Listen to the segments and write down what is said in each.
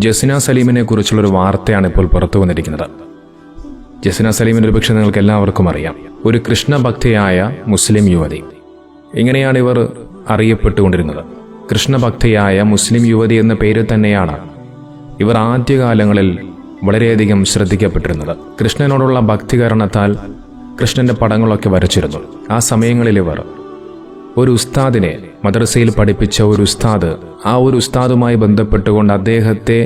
ജസ്ന സലീമിനെ കുറിച്ചുള്ളൊരു വാർത്തയാണ് ഇപ്പോൾ പുറത്തു വന്നിരിക്കുന്നത്. ജസ്ന സലീമിനെ ഒരുപക്ഷെ നിങ്ങൾക്ക് എല്ലാവർക്കും അറിയാം. ഒരു കൃഷ്ണഭക്തയായ മുസ്ലിം യുവതി. ഇങ്ങനെയാണ് ഇവർ അറിയപ്പെട്ടുകൊണ്ടിരുന്നത്. കൃഷ്ണഭക്തയായ മുസ്ലിം യുവതി എന്ന പേര് തന്നെയാണ് ഇവർ ആദ്യകാലങ്ങളിൽ വളരെയധികം ശ്രദ്ധിക്കപ്പെട്ടിരുന്നത്. കൃഷ്ണനോടുള്ള ഭക്തി കാരണത്താൽ കൃഷ്ണന്റെ പടങ്ങളൊക്കെ വരച്ചിരുന്നു. ആ സമയങ്ങളിൽ ഇവർ ഒരു ഉസ്താദിനെ, മദ്രസയിൽ പഠിപ്പിച്ച ഒരു ഉസ്താദ്, ആ ഒരു ഉസ്താദുമായി ബന്ധപ്പെട്ടുകൊണ്ട് അദ്ദേഹത്തെ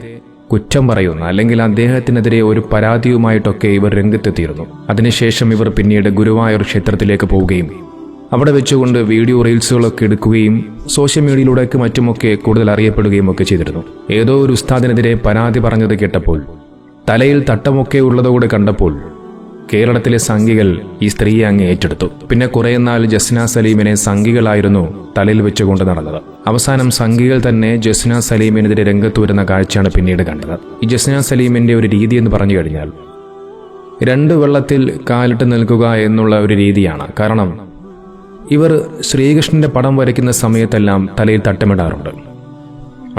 കുറ്റം പറയുന്ന അല്ലെങ്കിൽ അദ്ദേഹത്തിനെതിരെ ഒരു പരാതിയുമായിട്ടൊക്കെ ഇവർ രംഗത്തെത്തിയിരുന്നു. അതിനുശേഷം ഇവർ പിന്നീട് ഗുരുവായൂർ ക്ഷേത്രത്തിലേക്ക് പോവുകയും അവിടെ വെച്ചുകൊണ്ട് വീഡിയോ റീൽസുകളൊക്കെ എടുക്കുകയും സോഷ്യൽ മീഡിയയിലൂടെയൊക്കെ മറ്റുമൊക്കെ കൂടുതൽ അറിയപ്പെടുകയും ഒക്കെ ചെയ്തിരുന്നു. ഏതോ ഒരു ഉസ്താദിനെതിരെ പരാതി പറഞ്ഞത് കേട്ടപ്പോൾ, തലയിൽ തട്ടമൊക്കെ ഉള്ളതുകൂടെ കണ്ടപ്പോൾ കേരളത്തിലെ സംഘികൾ ഈ സ്ത്രീയെ അങ്ങ് ഏറ്റെടുത്തു. പിന്നെ കുറേ നാൾ ജസ്ന സലീമിനെ സംഘികളായിരുന്നു തലയിൽ വെച്ചുകൊണ്ട് നടന്നത്. അവസാനം സംഘികൾ തന്നെ ജസ്ന സലീമിനെതിരെ രംഗത്ത് വരുന്ന കാഴ്ചയാണ് പിന്നീട് കണ്ടത്. ഈ ജസ്ന സലീമിന്റെ ഒരു രീതി എന്ന് പറഞ്ഞു കഴിഞ്ഞാൽ രണ്ട് വെള്ളത്തിൽ കാലിട്ട് നിൽക്കുക എന്നുള്ള ഒരു രീതിയാണ്. കാരണം ഇവർ ശ്രീകൃഷ്ണന്റെ പടം വരയ്ക്കുന്ന സമയത്തെല്ലാം തലയിൽ തട്ടമിടാറുണ്ട്,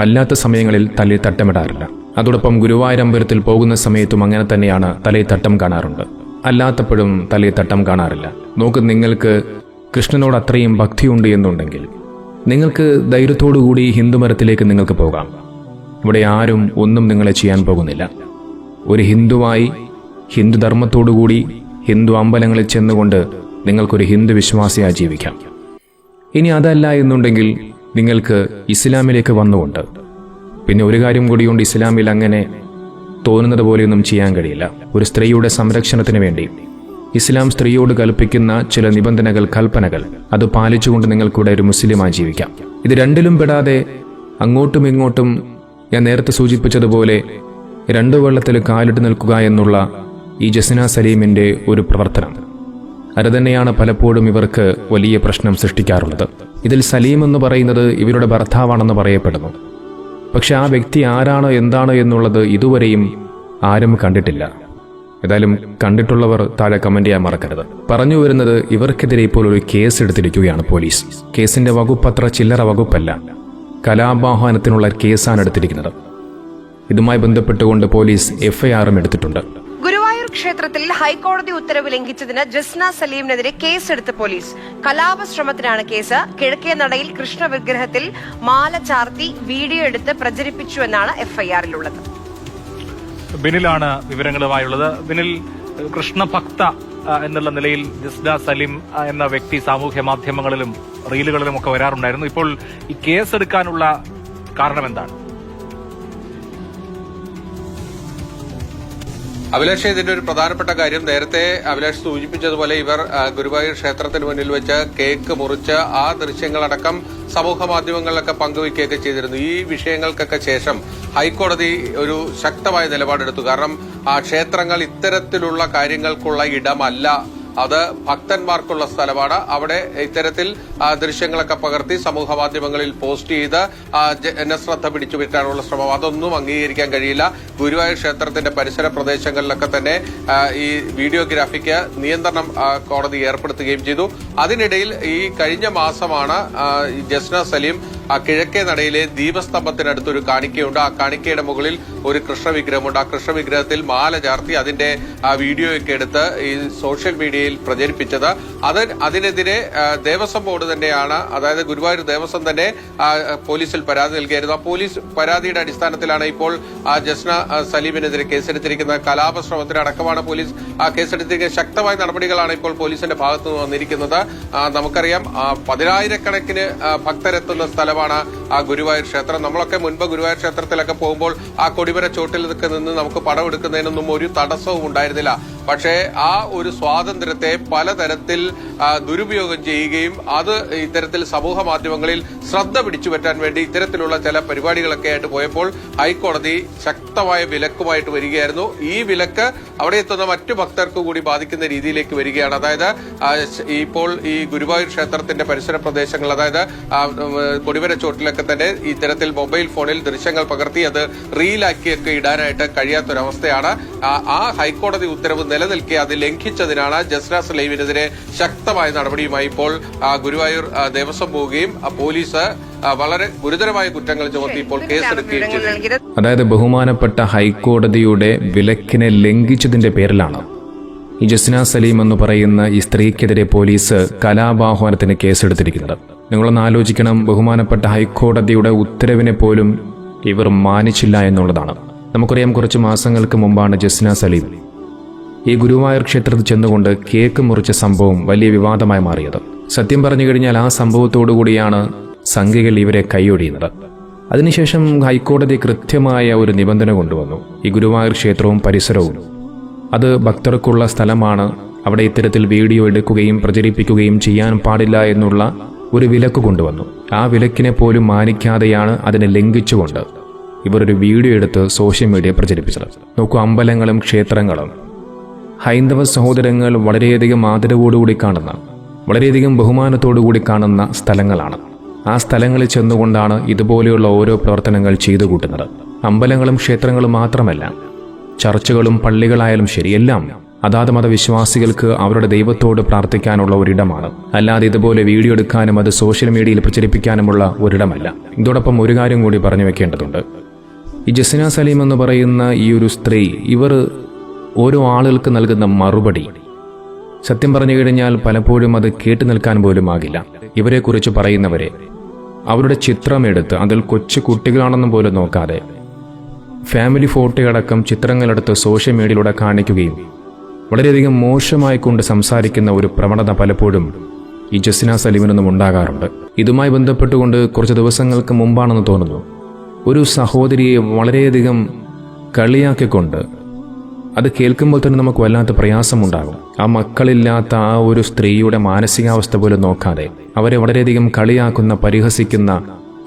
അല്ലാത്ത സമയങ്ങളിൽ തലയിൽ തട്ടമിടാറില്ല. അതോടൊപ്പം ഗുരുവായൂരമ്പലത്തിൽ പോകുന്ന സമയത്തും അങ്ങനെ തന്നെയാണ്, തലയിൽ തട്ടം കാണാറുണ്ട്. അല്ലാത്തപ്പോഴും തലയിൽ തട്ടം കാണാറില്ല. നോക്ക്, നിങ്ങൾക്ക് കൃഷ്ണനോട് അത്രയും ഭക്തിയുണ്ട് എന്നുണ്ടെങ്കിൽ നിങ്ങൾക്ക് ധൈര്യത്തോടുകൂടി ഹിന്ദുമതത്തിലേക്ക് നിങ്ങൾക്ക് പോകാം. ഇവിടെ ആരും ഒന്നും നിങ്ങളെ ചെയ്യാൻ പോകുന്നില്ല. ഒരു ഹിന്ദുവായി ഹിന്ദുധർമ്മത്തോടുകൂടി ഹിന്ദു അമ്പലങ്ങളിൽ ചെന്നുകൊണ്ട് നിങ്ങൾക്കൊരു ഹിന്ദു വിശ്വാസിയായി ജീവിക്കാം. ഇനി അതല്ല എന്നുണ്ടെങ്കിൽ നിങ്ങൾക്ക് ഇസ്ലാമിലേക്ക് വന്നുകൊണ്ട്, പിന്നെ ഒരു കാര്യം കൂടിയുണ്ട്, ഇസ്ലാമിൽ അങ്ങനെ തോന്നുന്നത് പോലെയൊന്നും ചെയ്യാൻ കഴിയില്ല. ഒരു സ്ത്രീയുടെ സംരക്ഷണത്തിന് വേണ്ടി ഇസ്ലാം സ്ത്രീയോട് കൽപ്പിക്കുന്ന ചില നിബന്ധനകൾ, കൽപ്പനകൾ, അത് പാലിച്ചുകൊണ്ട് നിങ്ങൾക്കിവിടെ ഒരു മുസ്ലിമായി ജീവിക്കാം. ഇത് രണ്ടിലും പെടാതെ അങ്ങോട്ടും ഇങ്ങോട്ടും ഞാൻ നേരത്തെ സൂചിപ്പിച്ചതുപോലെ രണ്ടു വെള്ളത്തിൽ കാലിട്ട് നിൽക്കുക എന്നുള്ള ഈ ജസ്ന സലീമിന്റെ ഒരു പ്രവർത്തനം, അത് തന്നെയാണ് പലപ്പോഴും ഇവർക്ക് വലിയ പ്രശ്നം സൃഷ്ടിക്കാറുള്ളത്. ഇതിൽ സലീം എന്ന് പറയുന്നത് ഇവരുടെ ഭർത്താവാണെന്ന് പറയപ്പെടുന്നു. പക്ഷെ ആ വ്യക്തി ആരാണോ എന്താണോ എന്നുള്ളത് ഇതുവരെയും ആരും കണ്ടിട്ടില്ല. ഏതായാലും കണ്ടിട്ടുള്ളവർ താഴെ കമന്റ് ചെയ്യാൻ മറക്കരുത്. പറഞ്ഞു വരുന്നത്, ഇവർക്കെതിരെ ഇപ്പോൾ ഒരു കേസ് എടുത്തിരിക്കുകയാണ് പോലീസ്. കേസിന്റെ വകുപ്പ് അത്ര ചില്ലറ വകുപ്പല്ല, കലാപാഹ്വാനത്തിനുള്ള കേസാണ് എടുത്തിരിക്കുന്നത്. ഇതുമായി ബന്ധപ്പെട്ടുകൊണ്ട് പോലീസ് എഫ്ഐആറും എടുത്തിട്ടുണ്ട്. ഗുരുവായൂർ ക്ഷേത്രത്തിൽ ഹൈക്കോടതി ഉത്തരവ് ലംഘിച്ചതിന് ജസ്ന സലീമിനെതിരെ കേസെടുത്ത് പോലീസ്. കലാപശ്രമത്തിനാണ് കേസ്. കിഴക്കേ നടയിൽ കൃഷ്ണ വിഗ്രഹത്തിൽ മാല ചാർത്തി വീഡിയോ എടുത്ത് പ്രചരിപ്പിച്ചുവെന്നാണ് എഫ്ഐആറിലുള്ളത്. ബിനിലാണ് വിവരങ്ങളുമായുള്ളത്. ബിനിൽ, കൃഷ്ണഭക്ത എന്നുള്ള നിലയിൽ ജസ്ന സലീം എന്ന വ്യക്തി സാമൂഹ്യ മാധ്യമങ്ങളിലും റീലുകളിലും ഒക്കെ വരാറുണ്ടായിരുന്നു. ഇപ്പോൾ ഈ കേസെടുക്കാനുള്ള കാരണം എന്താണ്? അഭിലാഷ്, ഇതിന്റെ ഒരു പ്രധാനപ്പെട്ട കാര്യം, നേരത്തെ അഭിലാഷ് സൂചിപ്പിച്ചതുപോലെ ഇവർ ഗുരുവായൂർ ക്ഷേത്രത്തിന് മുന്നിൽ വെച്ച് കേക്ക് മുറിച്ച് ആ ദൃശ്യങ്ങളടക്കം സമൂഹ മാധ്യമങ്ങളിലൊക്കെ പങ്കുവയ്ക്കുകയൊക്കെ ചെയ്തിരുന്നു. ഈ വിഷയങ്ങൾക്കൊക്കെ ശേഷം ഹൈക്കോടതി ഒരു ശക്തമായ നിലപാടെടുത്തു. കാരണം ആ ക്ഷേത്രങ്ങൾ ഇത്തരത്തിലുള്ള കാര്യങ്ങൾക്കുള്ള ഇടമല്ല, അത് ഭക്തന്മാർക്കുള്ള സ്ഥലമാണ്. അവിടെ ഇത്തരത്തിൽ ദൃശ്യങ്ങളൊക്കെ പകർത്തി സമൂഹ മാധ്യമങ്ങളിൽ പോസ്റ്റ് ചെയ്ത് ജനശ്രദ്ധ പിടിച്ചുപറ്റാനുള്ള ശ്രമം, അതൊന്നും അംഗീകരിക്കാൻ കഴിയില്ല. ഗുരുവായൂർ ക്ഷേത്രത്തിന്റെ പരിസര പ്രദേശങ്ങളിലൊക്കെ തന്നെ ഈ വീഡിയോഗ്രാഫിക്ക് നിയന്ത്രണം കോടതി ഏർപ്പെടുത്തുകയും ചെയ്തു. അതിനിടയിൽ ഈ കഴിഞ്ഞ മാസമാണ് ജസ്ന സലീം കിഴക്കേ നടയിലെ ദീപസ്തംഭത്തിനടുത്തൊരു കാണിക്കയുണ്ട്. ആ കാണിക്കയുടെ മുകളിൽ ഒരു കൃഷ്ണവിഗ്രഹമുണ്ട്. ആ കൃഷ്ണവിഗ്രഹത്തിൽ മാല ചാർത്തി അതിന്റെ വീഡിയോയൊക്കെ എടുത്ത് ഈ സോഷ്യൽ മീഡിയയിൽ പ്രചരിപ്പിച്ചത്. അതിനെതിരെ ദേവസ്വം ബോർഡ് തന്നെയാണ്, അതായത് ഗുരുവായൂർ ദേവസ്വം തന്നെ പോലീസിൽ പരാതി നൽകിയായിരുന്നു. ആ പോലീസ് പരാതിയുടെ അടിസ്ഥാനത്തിലാണ് ഇപ്പോൾ ജസ്ന സലീമിനെതിരെ കേസെടുത്തിരിക്കുന്നത്. കലാപശ്രമത്തിന് അടക്കമാണ് പോലീസ് കേസെടുത്തിരിക്കുന്നത്. ശക്തമായ നടപടികളാണ് ഇപ്പോൾ പോലീസിന്റെ ഭാഗത്തുനിന്ന് വന്നിരിക്കുന്നത്. നമുക്കറിയാം, 10,000-കണക്കിന് ഭക്തരെത്തുന്ന സ്ഥലമാണ് ആ ഗുരുവായൂർ ക്ഷേത്രം. നമ്മളൊക്കെ മുൻപ് ഗുരുവായൂർ ക്ഷേത്രത്തിലൊക്കെ പോകുമ്പോൾ ആ കൊടിമര ചോട്ടിലൊക്കെ നിന്ന് നമുക്ക് പടം എടുക്കുന്നതിനൊന്നും ഒരു തടസ്സവും ഉണ്ടായിരുന്നില്ല. പക്ഷേ ആ ഒരു സ്വാതന്ത്ര്യത്തെ പലതരത്തിൽ ദുരുപയോഗം ചെയ്യുകയും അത് ഇത്തരത്തിൽ സമൂഹ മാധ്യമങ്ങളിൽ ശ്രദ്ധ പിടിച്ചുപറ്റാൻ വേണ്ടി ഇത്തരത്തിലുള്ള ചില പരിപാടികളൊക്കെ ആയിട്ട് പോയപ്പോൾ ഹൈക്കോടതി ശക്തമായ വിലക്കുമായിട്ട് വരികയായിരുന്നു. ഈ വിലക്ക് അവിടെ എത്തുന്ന മറ്റു ഭക്തർക്ക് കൂടി ബാധിക്കുന്ന രീതിയിലേക്ക് വരികയാണ്. അതായത് ഇപ്പോൾ ഈ ഗുരുവായൂർ ക്ഷേത്രത്തിന്റെ പരിസര പ്രദേശങ്ങൾ, അതായത് കൊടിമര ചോട്ടിലൊക്കെ തന്നെ ഇത്തരത്തിൽ മൊബൈൽ ഫോണിൽ ദൃശ്യങ്ങൾ പകർത്തി അത് റീലാക്കിയൊക്കെ ഇടാനായിട്ട് കഴിയാത്തൊരവസ്ഥയാണ്. ആ ഹൈക്കോടതി ഉത്തരവ് നിലനിൽക്കെ അത് ലംഘിച്ചതിനാണ് ജസ്ന സലീമിനെതിരെ ശക്തമായ നടപടിയുമായി ഇപ്പോൾ ഗുരുവായൂർ ദേവസ്വം പോവുകയും പോലീസ് വളരെ ഗുരുതരമായ കുറ്റങ്ങൾ ചുമത്തി ഇപ്പോൾ കേസെടുക്കുകയും ചെയ്തു. അതായത് ബഹുമാനപ്പെട്ട ഹൈക്കോടതിയുടെ വിലക്കിനെ ലംഘിച്ചതിന്റെ പേരിലാണ് ഈ ജസ്ന സലീം എന്ന് പറയുന്ന ഈ സ്ത്രീക്കെതിരെ പോലീസ് കലാപാഹ്വാനത്തിന് കേസെടുത്തിരിക്കുന്നത്. നിങ്ങളൊന്ന് ആലോചിക്കണം, ബഹുമാനപ്പെട്ട ഹൈക്കോടതിയുടെ ഉത്തരവിനെ പോലും ഇവർ മാനിച്ചില്ല എന്നുള്ളതാണ്. നമുക്കറിയാം, കുറച്ച് മാസങ്ങൾക്ക് മുമ്പാണ് ജസ്ന സലീം ഈ ഗുരുവായൂർ ക്ഷേത്രത്തിൽ ചെന്നുകൊണ്ട് കേക്ക് മുറിച്ച സംഭവം വലിയ വിവാദമായി മാറിയത്. സത്യം പറഞ്ഞു കഴിഞ്ഞാൽ ആ സംഭവത്തോടുകൂടിയാണ് സംഘികൾ ഇവരെ കൈയൊഴിയുന്നത്. അതിനുശേഷം ഹൈക്കോടതി കൃത്യമായ ഒരു നിബന്ധന കൊണ്ടുവന്നു. ഈ ഗുരുവായൂർ ക്ഷേത്രവും പരിസരവും അത് ഭക്തർക്കുള്ള സ്ഥലമാണ്, അവിടെ ഇത്തരത്തിൽ വീഡിയോ എടുക്കുകയും പ്രചരിപ്പിക്കുകയും ചെയ്യാൻ പാടില്ല എന്നുള്ള ഒരു വിലക്ക് കൊണ്ടുവന്നു. ആ വിലക്കിനെ പോലും മാനിക്കാതെയാണ് അതിനെ ലംഘിച്ചുകൊണ്ട് ഇവരൊരു വീഡിയോ എടുത്ത് സോഷ്യൽ മീഡിയ പ്രചരിപ്പിച്ചത്. നോക്കൂ, അമ്പലങ്ങളും ക്ഷേത്രങ്ങളും ഹൈന്ദവ സഹോദരങ്ങൾ വളരെയധികം ആദരവോടുകൂടി കാണുന്ന, വളരെയധികം ബഹുമാനത്തോടുകൂടി കാണുന്ന സ്ഥലങ്ങളാണ്. ആ സ്ഥലങ്ങളിൽ ചെന്നുകൊണ്ടാണ് ഇതുപോലെയുള്ള ഓരോ പ്രവർത്തനങ്ങൾ ചെയ്തു കൂട്ടുന്നത്. അമ്പലങ്ങളും ക്ഷേത്രങ്ങളും മാത്രമല്ല, ചർച്ചുകളും പള്ളികളായാലും ശരി, എല്ലാം അതാത് മതവിശ്വാസികൾക്ക് അവരുടെ ദൈവത്തോട് പ്രാർത്ഥിക്കാനുള്ള ഒരിടമാണ്. അല്ലാതെ ഇതുപോലെ വീഡിയോ എടുക്കാനും അത് സോഷ്യൽ മീഡിയയിൽ പ്രചരിപ്പിക്കാനുമുള്ള ഒരിടമല്ല. ഇതോടൊപ്പം ഒരു കാര്യം കൂടി പറഞ്ഞു വെക്കേണ്ടതുണ്ട്. ഈ ജസ്ന സലീം എന്ന് പറയുന്ന ഈ ഒരു സ്ത്രീ, ഇവർ ഓരോ ആളുകൾക്ക് നൽകുന്ന മറുപടി സത്യം പറഞ്ഞു കഴിഞ്ഞാൽ പലപ്പോഴും അത് കേട്ടു നിൽക്കാൻ പോലും ആകില്ല. ഇവരെക്കുറിച്ച് പറയുന്നവരെ അവരുടെ ചിത്രമെടുത്ത് അതിൽ കൊച്ചു കുട്ടികളാണെന്നും പോലും നോക്കാതെ ഫാമിലി ഫോട്ടോയടക്കം ചിത്രങ്ങളെടുത്ത് സോഷ്യൽ മീഡിയയിലൂടെ കാണിക്കുകയും വളരെയധികം മോശമായി കൊണ്ട് സംസാരിക്കുന്ന ഒരു പ്രവണത പലപ്പോഴും ഈ ജസ്ന സലീമിനൊന്നും ഉണ്ടാകാറുണ്ട്. ഇതുമായി ബന്ധപ്പെട്ടുകൊണ്ട് കുറച്ച് ദിവസങ്ങൾക്ക് മുമ്പാണെന്ന് തോന്നുന്നു, ഒരു സഹോദരിയെ വളരെയധികം കളിയാക്കിക്കൊണ്ട്, അത് കേൾക്കുമ്പോൾ തന്നെ നമുക്ക് വല്ലാത്ത പ്രയാസമുണ്ടാകും. ആ മക്കളില്ലാത്ത ആ ഒരു സ്ത്രീയുടെ മാനസികാവസ്ഥ പോലും നോക്കാതെ അവരെ വളരെയധികം കളിയാക്കുന്ന, പരിഹസിക്കുന്ന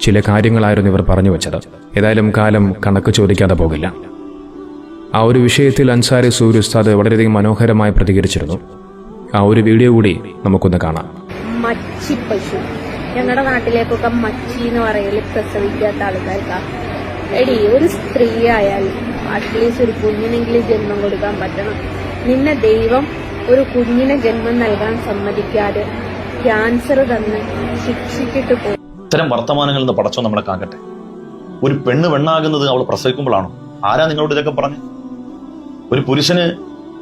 ചില കാര്യങ്ങളായിരുന്നു ഇവർ പറഞ്ഞു വെച്ചത്. ഏതായാലും കാലം കണക്ക് ചോദിക്കാതെ പോകില്ല. ആ ഒരു വിഷയത്തിൽ അൻസാരി സൂരി ഉസ്താദ് വളരെയധികം മനോഹരമായി പ്രതികരിച്ചിരുന്നു. ആ ഒരു വീഡിയോ കൂടി നമുക്കൊന്ന് കാണാം. മച്ചി പശു, ഞങ്ങളുടെ നാട്ടിലേക്കൊക്കെ മച്ചി എന്ന് പറയല് പ്രസവിക്കാത്ത ആൾക്കാർക്കാ. എടി, ഒരു സ്ത്രീ ആയാൽ അറ്റ്ലീസ്റ്റ് ഒരു കുഞ്ഞിനെങ്കിലും ജന്മം കൊടുക്കാൻ പറ്റണം. നിന്നെ ദൈവം ഒരു കുഞ്ഞിനെ ജന്മം നൽകാൻ സമ്മതിക്കാതെ ക്യാൻസർ തന്ന് ശിക്ഷിച്ചിട്ട് പോകും. ഇത്തരം വർത്തമാനങ്ങളിൽ നിന്ന് പടച്ചോ നമ്മളെ കാക്കട്ടെ. ഒരു പെണ്ണ് പെണ്ണാകുന്നത് അവൾ പ്രസവിക്കുമ്പോഴാണോ? ആരാ നിങ്ങളോട് ഇതൊക്കെ പറഞ്ഞു? ഒരു പുരുഷന്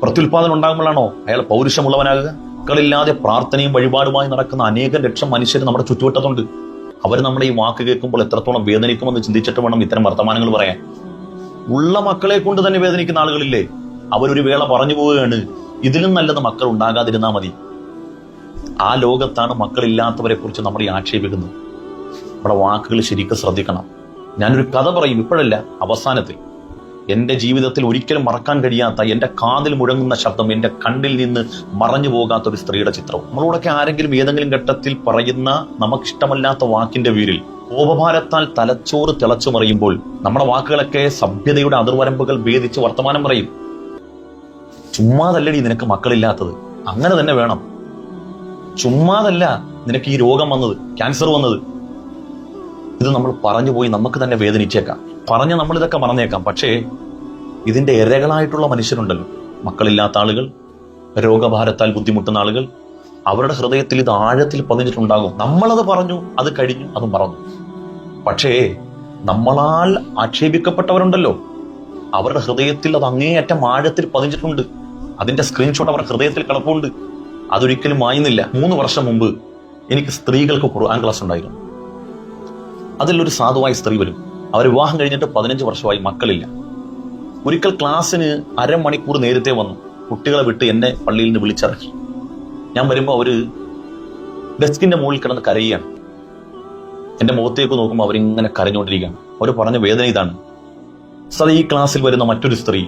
പ്രത്യുൽപാദനം ഉണ്ടാകുമ്പോഴാണോ അയാൾ പൗരുഷമുള്ളവനാകുക? മക്കളില്ലാതെ പ്രാർത്ഥനയും വഴിപാടുമായി നടക്കുന്ന അനേകം ലക്ഷം മനുഷ്യർ നമ്മുടെ ചുറ്റുവട്ടത്തുണ്ട്. അവർ നമ്മുടെ ഈ വാക്ക് കേൾക്കുമ്പോൾ എത്രത്തോളം വേദനിക്കുമെന്ന് ചിന്തിച്ചിട്ട് വേണം ഇത്തരം വർത്തമാനങ്ങൾ പറയാൻ. ഉള്ള മക്കളെ കൊണ്ട് തന്നെ വേദനിക്കുന്ന ആളുകളില്ലേ? അവരൊരു വേള പറഞ്ഞു പോവുകയാണ്, ഇതിലും നല്ലത് മക്കൾ ഉണ്ടാകാതിരുന്നാ മതി. ആ ലോകത്താണ് മക്കളില്ലാത്തവരെ കുറിച്ച് നമ്മൾ ഈ ആക്ഷേപിക്കുന്നത്. നമ്മുടെ വാക്കുകൾ ശരിക്കും ശ്രദ്ധിക്കണം. ഞാനൊരു കഥ പറയും, ഇപ്പോഴല്ല, അവസാനത്തിൽ. എന്റെ ജീവിതത്തിൽ ഒരിക്കലും മറക്കാൻ കഴിയാത്ത, എന്റെ കാതിൽ മുഴങ്ങുന്ന ശബ്ദം, എന്റെ കണ്ണിൽ നിന്ന് മറഞ്ഞു പോകാത്ത ഒരു സ്ത്രീയുടെ ചിത്രവും. നമ്മളോടൊക്കെ ആരെങ്കിലും ഏതെങ്കിലും ഘട്ടത്തിൽ പറയുന്ന നമുക്കിഷ്ടമല്ലാത്ത വാക്കിന്റെ പേരിൽ കോപഭാരത്താൽ തലച്ചോറ് തിളച്ചു മറിയുമ്പോൾ നമ്മുടെ വാക്കുകളൊക്കെ സഭ്യതയുടെ അതിർവരമ്പുകൾ ഭേദിച്ച് വർത്തമാനം പറയും. ചുമ്മാതല്ലടി നിനക്ക് മക്കളില്ലാത്തത്, അങ്ങനെ തന്നെ വേണം. ചുമ്മാതല്ല നിനക്ക് ഈ രോഗം വന്നത്, ക്യാൻസർ വന്നത്. ഇത് നമ്മൾ പറഞ്ഞു പോയി നമുക്ക് തന്നെ വേദനിച്ചേക്കാം. പറഞ്ഞ് നമ്മൾ ഇതൊക്കെ മറന്നേക്കാം. പക്ഷേ ഇതിന്റെ ഇരകളായിട്ടുള്ള മനുഷ്യരുണ്ടല്ലോ, മക്കളില്ലാത്ത ആളുകൾ, രോഗഭാരത്താൽ ബുദ്ധിമുട്ടുന്ന ആളുകൾ, അവരുടെ ഹൃദയത്തിൽ ഇത് ആഴത്തിൽ പതിഞ്ഞിട്ടുണ്ടാകും. നമ്മളത് പറഞ്ഞു, അത് കഴിഞ്ഞു, അത് മറന്നു. പക്ഷേ നമ്മളാൽ ആക്ഷേപിക്കപ്പെട്ടവരുണ്ടല്ലോ, അവരുടെ ഹൃദയത്തിൽ അത് അങ്ങേയറ്റം ആഴത്തിൽ പതിഞ്ഞിട്ടുണ്ട്. അതിന്റെ സ്ക്രീൻഷോട്ട് അവരുടെ ഹൃദയത്തിൽ കിടപ്പുണ്ട്. അതൊരിക്കലും മായുന്നില്ല. 3 വർഷം മുമ്പ് എനിക്ക് സ്ത്രീകൾക്ക് ഖുർആൻ ക്ലാസ് ഉണ്ടായിരുന്നു. അതിലൊരു സാധുവായ സ്ത്രീ വരും. അവർ വിവാഹം കഴിഞ്ഞിട്ട് 15 വർഷമായി, മക്കളില്ല. ഒരിക്കൽ ക്ലാസ്സിന് അരമണിക്കൂർ നേരത്തെ വന്നു. കുട്ടികളെ വിട്ട് എന്നെ പള്ളിയിൽ നിന്ന് വിളിച്ചിറക്കി. ഞാൻ വരുമ്പോൾ അവര് ഡെസ്കിന്റെ മുകളിൽ കിടന്ന് കരയുകയാണ്. എന്റെ മുഖത്തേക്ക് നോക്കുമ്പോൾ അവരിങ്ങനെ കരഞ്ഞുകൊണ്ടിരിക്കുകയാണ്. അവർ പറഞ്ഞ വേദന ഇതാണ്: സർ, ഈ ക്ലാസ്സിൽ വരുന്ന മറ്റൊരു സ്ത്രീ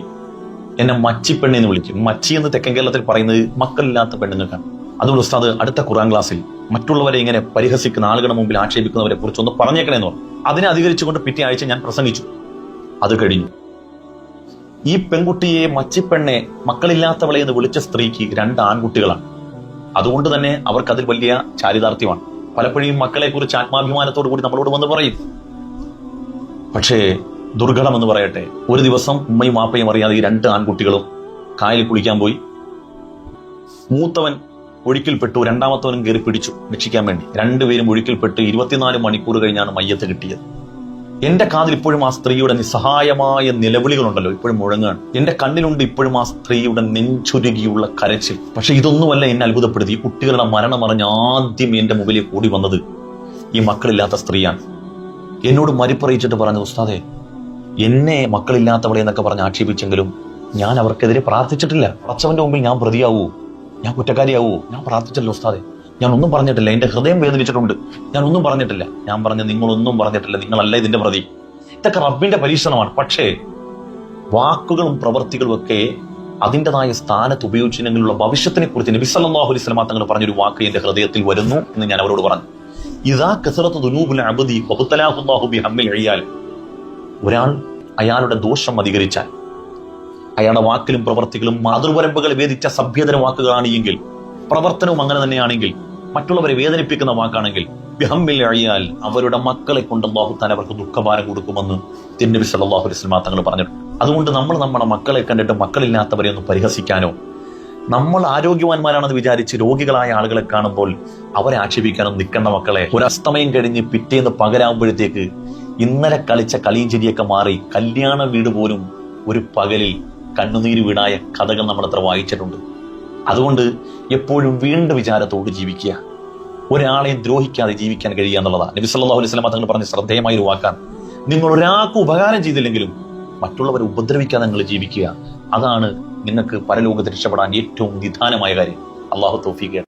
എന്നെ മച്ചി പെണ്ണെന്ന് വിളിക്കും. മച്ചി എന്ന് തെക്കൻ കേരളത്തിൽ പറയുന്നത് മക്കളില്ലാത്ത പെണ്ണുങ്ങൾക്കാണ്. അതുകൊണ്ട് ഉസ്താദ് അടുത്ത ഖുർആൻ ക്ലാസ്സിൽ മറ്റുള്ളവരെ ഇങ്ങനെ പരിഹസിക്കുന്ന, ആളുകളുടെ മുമ്പിൽ ആക്ഷേപിക്കുന്നവരെ കുറിച്ച് ഒന്ന് പറഞ്ഞേക്കണേന്ന് പറഞ്ഞു. അതിനെ അധികരിച്ചുകൊണ്ട് പിറ്റേ ആഴ്ച ഞാൻ പ്രസംഗിച്ചു. അത് കഴിഞ്ഞു. ഈ പെൺകുട്ടിയെ മച്ചിപ്പെണ്ണെ, മക്കളില്ലാത്തവളെ എന്ന് വിളിച്ച സ്ത്രീക്ക് 2 ആൺകുട്ടികളാണ്. അതുകൊണ്ട് തന്നെ അവർക്ക് അതിൽ വലിയ ചാരിതാർത്ഥ്യമാണ്. പലപ്പോഴും മക്കളെ കുറിച്ച് ആത്മാഭിമാനത്തോടു കൂടി നമ്മളോട് വന്ന് പറയും. പക്ഷേ ദുർഘടമെന്ന് പറയട്ടെ, ഒരു ദിവസം ഉമ്മയും വാപ്പയും അറിയാതെ ഈ 2 ആൺകുട്ടികളും കായലിൽ കുളിക്കാൻ പോയി. മൂത്തവൻ ഒഴുക്കിൽപ്പെട്ടു, രണ്ടാമത്തവനും കയറി പിടിച്ചു രക്ഷിക്കാൻ വേണ്ടി. രണ്ടുപേരും ഒഴുക്കിൽപ്പെട്ട് 24 മണിക്കൂർ കഴിഞ്ഞാണ് മയ്യത്ത് കിട്ടിയത്. എന്റെ കാതിൽ ഇപ്പോഴും ആ സ്ത്രീയുടെ നിസ്സഹായമായ നിലവിളികളുണ്ടല്ലോ, ഇപ്പോഴും മുഴങ്ങുകയാണ്. എന്റെ കണ്ണിലുണ്ട് ഇപ്പോഴും ആ സ്ത്രീയുടെ നെഞ്ചുരുകിയുള്ള കരച്ചിൽ. പക്ഷെ ഇതൊന്നുമല്ല എന്നെ അത്ഭുതപ്പെടുത്തി. ഈ കുട്ടികളുടെ മരണം അറിഞ്ഞ് ആദ്യം എന്റെ മുമ്പിലേക്ക് ഓടി വന്നത് ഈ മക്കളില്ലാത്ത സ്ത്രീയാണ്. എന്നോട് മരിപ്പറിയിച്ചിട്ട് പറഞ്ഞു, ഉസ്താദേ, എന്നെ മക്കളില്ലാത്തവളെ എന്നൊക്കെ പറഞ്ഞ് ആക്ഷേപിച്ചെങ്കിലും ഞാൻ അവർക്കെതിരെ പ്രാർത്ഥിച്ചിട്ടില്ല. അടച്ചവന്റെ മുമ്പിൽ ഞാൻ പ്രതിയാവൂ, ഞാൻ കുറ്റക്കാരിയാവൂ? ഞാൻ പ്രാർത്ഥിച്ചല്ലോ ഉസ്താദേ, ഞാൻ ഒന്നും പറഞ്ഞിട്ടില്ല. എന്റെ ഹൃദയം വേദനിച്ചിട്ടുണ്ട്, ഞാൻ ഒന്നും പറഞ്ഞിട്ടില്ല. ഞാൻ പറഞ്ഞു, നിങ്ങളൊന്നും പറഞ്ഞിട്ടില്ല, നിങ്ങളല്ല ഇതിന്റെ പ്രതി. ഇതൊക്കെ റബ്ബിന്റെ പരീക്ഷണമാണ്. പക്ഷേ വാക്കുകളും പ്രവൃത്തികളും ഒക്കെ അതിൻ്റെതായ സ്ഥാനത്ത് ഉപയോഗിച്ചില്ലെങ്കിലുള്ള ഭവിഷ്യത്തിനെ കുറിച്ച് നബി സല്ലല്ലാഹു അലൈഹി വസല്ലം തങ്ങൾ പറഞ്ഞൊരു വാക്ക് എന്റെ ഹൃദയത്തിൽ വരുന്നു എന്ന് ഞാൻ അവരോട് പറഞ്ഞു. ഇദാ കസറത്ത് ദുനൂബുൽ അബ്ദി വബ്തലാഹു അല്ലാഹു ബിഹമ്മിൽ ഇയാൽ. ഒരാൾ അയാളുടെ ദോഷം അധികരിച്ചാൽ, അയാളുടെ വാക്കിലും പ്രവർത്തികളും അതിർവരമ്പുകൾ വേദിച്ച സഭ്യതര വാക്കുകളാണ് എങ്കിൽ, പ്രവർത്തനവും അങ്ങനെ തന്നെയാണെങ്കിൽ, മറ്റുള്ളവരെ വേദനിപ്പിക്കുന്ന വാക്കാണെങ്കിൽ, ബിഹമ്മിൽ അഴിയാൽ, അവരുടെ മക്കളെ കൊണ്ട് അല്ലാഹു തആല അവർക്ക് ദുഃഖഭാരം കൊടുക്കുമെന്ന് തിരുനബി സല്ലല്ലാഹു അലൈഹി വസല്ലം തങ്ങൾ പറഞ്ഞിട്ടുണ്ട്. അതുകൊണ്ട് നമ്മൾ നമ്മുടെ മക്കളെ കണ്ടിട്ട് മക്കളില്ലാത്തവരെ ഒന്ന് പരിഹസിക്കാനോ, നമ്മൾ ആരോഗ്യവാന്മാരാണെന്ന് വിചാരിച്ച് രോഗികളായ ആളുകളെ കാണുമ്പോൾ അവരെ ആക്ഷേപിക്കാനോ നിൽക്കേണ്ട മക്കളെ. ഒരു അസ്തമയം കഴിഞ്ഞ് പിറ്റേന്ന് പകരാകുമ്പോഴത്തേക്ക് ഇന്നലെ കളിച്ച കളിയും ചിരിയൊക്കെ മാറി കല്യാണ വീട് പോലും ഒരു പകലിൽ കണ്ണുനീര് വീണായ കഥകൾ നമ്മൾ അത്ര വായിച്ചിട്ടുണ്ട്. അതുകൊണ്ട് എപ്പോഴും വീണ്ടും വിചാരത്തോട് ജീവിക്കുക, ഒരാളെയും ദ്രോഹിക്കാതെ ജീവിക്കാൻ കഴിയുക എന്നുള്ളതാണ്. നബി സല്ലല്ലാഹു അലൈഹി വസല്ലം തങ്ങൾ പറഞ്ഞ ശ്രദ്ധേയമായ ഒരു വാക്കാണ്. നിങ്ങൾ ഒരാൾക്ക് ഉപകാരം ചെയ്തില്ലെങ്കിലും മറ്റുള്ളവരെ ഉപദ്രവിക്കാതെ നിങ്ങൾ ജീവിക്കുക. അതാണ് നിങ്ങൾക്ക് പരലോകത്ത് രക്ഷപ്പെടാൻ ഏറ്റവും നിദാനമായ കാര്യം. അല്ലാഹു തൗഫീഖ്.